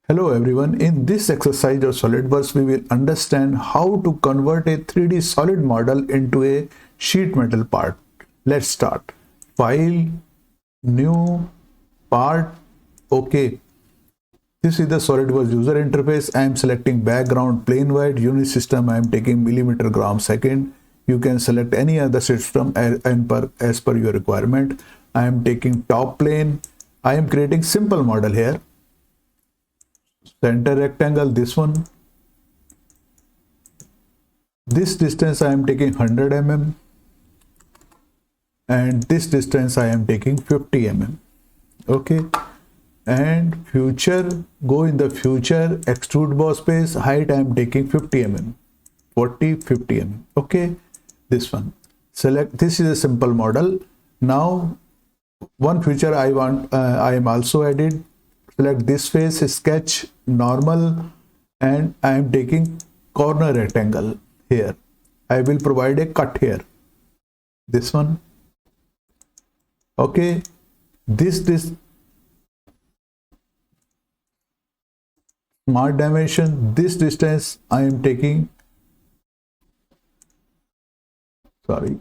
Hello everyone, in this exercise of Solidworks we will understand how to convert a 3D solid model into a sheet metal part. Let's start. File, new, part, OK. This is the Solidworks user interface. I am selecting background plain white, unit system I am taking millimeter gram second. You can select any other system as per your requirement. I am taking top plane. I am creating simple model here. Center rectangle, this one. This distance I am taking 100 mm and this distance I am taking 50 mm. Okay, and future, go in the future, extrude boss space, height I am taking 50 mm, 40, 50 mm. Okay, this one. Select, this is a simple model. Now one feature I want, I am also added. Select this face, sketch, normal, and I am taking corner rectangle here. I will provide a cut here. This one. Okay. This smart dimension, this distance I am taking. Sorry.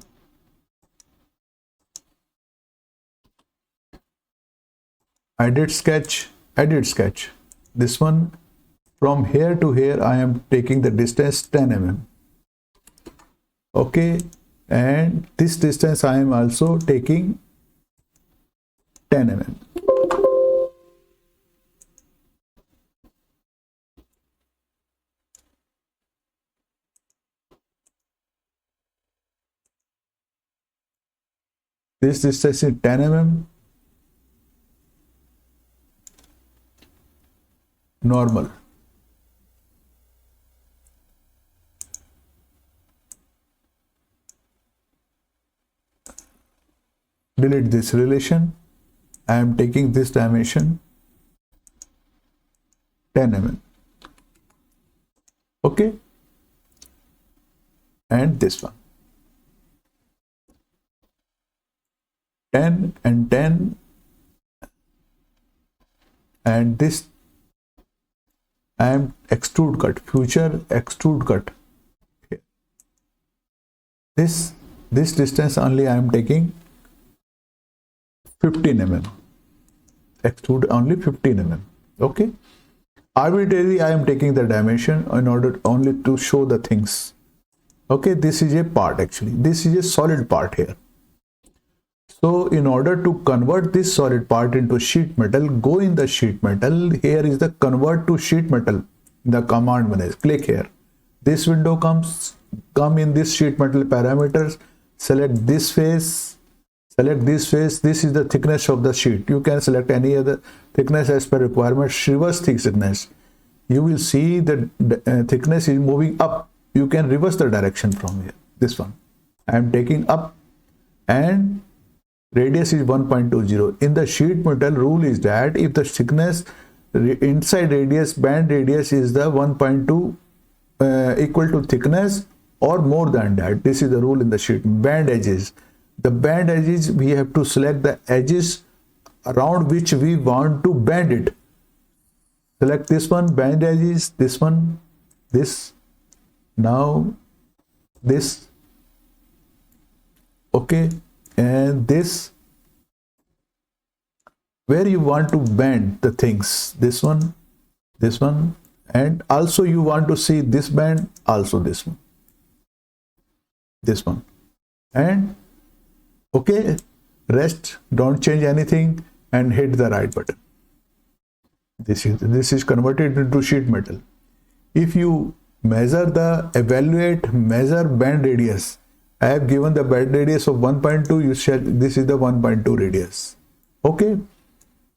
Edit sketch. This one, from here to here I am taking the distance 10 mm. Okay, and this distance I am also taking 10 mm. This distance is 10 mm. Normal. Delete this relation. I am taking this dimension 10 mm. Okay, and this one 10 and 10, and this I am extrude cut, future extrude cut. This distance only I am taking 15 mm. Extrude only 15 mm. Okay. Arbitrarily I am taking the dimension in order only to show the things. Okay, this is a part actually. This is a solid part here. So in order to convert this solid part into sheet metal, go in the sheet metal. Here is the convert to sheet metal. The command menu. Click here. This window come in this sheet metal parameters. Select this face. Select this face. This is the thickness of the sheet. You can select any other thickness as per requirement. Reverse thickness. You will see the thickness is moving up. You can reverse the direction from here. This one. I am taking up, and radius is 1.20. In the sheet metal, rule is that if the thickness inside radius, band radius is the 1.2 equal to thickness or more than that. This is the rule in the sheet. Band edges. The band edges, we have to select the edges around which we want to bend it. Select this one, band edges, this one, this, now this. Okay, and this, where you want to bend the things, this one, and also you want to see this band, also this one, and okay, rest, don't change anything, and hit the right button. This is converted into sheet metal. If you measure band radius, I have given the band radius of 1.2. This is the 1.2 radius. Okay,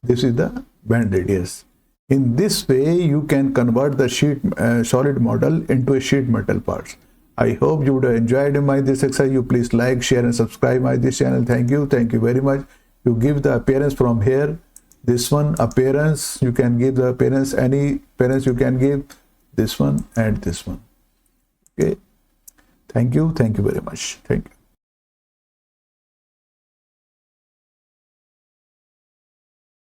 this is the band radius. In this way, you can convert the solid model into a sheet metal parts. I hope you would have enjoyed this exercise. You please like, share, and subscribe my this channel. Thank you very much. You give the appearance from here. This one appearance, you can give the appearance, any appearance you can give. This one and this one. Okay. Thank you very much. Thank you.